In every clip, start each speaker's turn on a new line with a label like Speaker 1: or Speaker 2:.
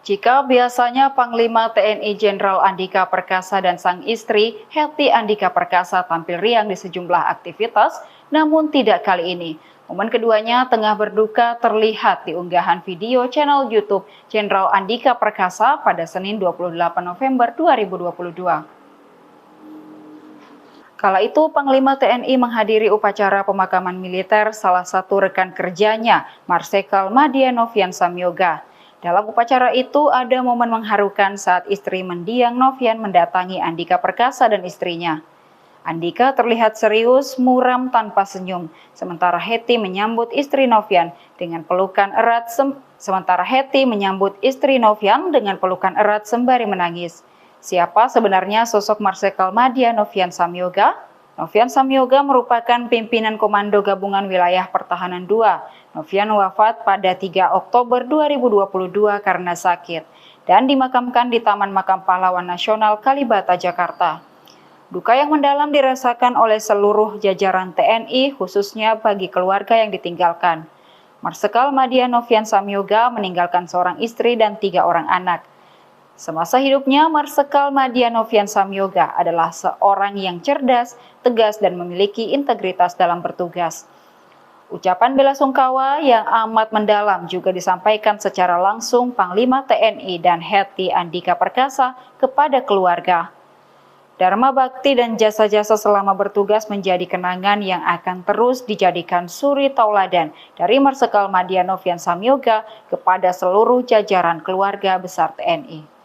Speaker 1: Jika biasanya Panglima TNI Jenderal Andika Perkasa dan sang istri Hetty Andika Perkasa tampil riang di sejumlah aktivitas, namun tidak kali ini. Momen keduanya tengah berduka terlihat di unggahan video channel YouTube Jenderal Andika Perkasa pada Senin 28 November 2022. Kala itu, Panglima TNI menghadiri upacara pemakaman militer salah satu rekan kerjanya, Marsikal Madya Novian Samyoga. Dalam upacara itu ada momen mengharukan saat istri mendiang Novian mendatangi Andika Perkasa dan istrinya. Andika terlihat serius, muram tanpa senyum, sementara Hetty menyambut istri Novian dengan pelukan erat sembari menangis. Siapa sebenarnya sosok Marsikal Madya Novian Samyoga? Novian Samyoga merupakan pimpinan Komando Gabungan Wilayah Pertahanan II. Novian wafat pada 3 Oktober 2022 karena sakit dan dimakamkan di Taman Makam Pahlawan Nasional Kalibata, Jakarta. Duka yang mendalam dirasakan oleh seluruh jajaran TNI, khususnya bagi keluarga yang ditinggalkan. Marsikal Madya Novian Samyoga meninggalkan seorang istri dan 3 orang anak. Semasa hidupnya, Marsikal Madya Novian Samyoga adalah seorang yang cerdas, tegas, dan memiliki integritas dalam bertugas. Ucapan bela sungkawa yang amat mendalam juga disampaikan secara langsung Panglima TNI dan Hetty Andika Perkasa kepada keluarga. Dharma bakti dan jasa-jasa selama bertugas menjadi kenangan yang akan terus dijadikan suri tauladan dari Marsikal Madya Novian Samyoga kepada seluruh jajaran keluarga besar TNI.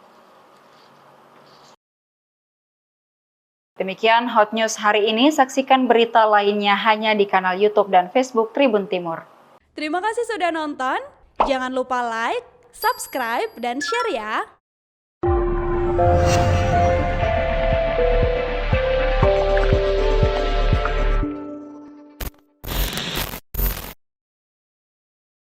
Speaker 1: Demikian Hot News hari ini, saksikan berita lainnya hanya di kanal YouTube dan Facebook Tribun Timur.
Speaker 2: Terima kasih sudah nonton, jangan lupa like, subscribe, dan share ya!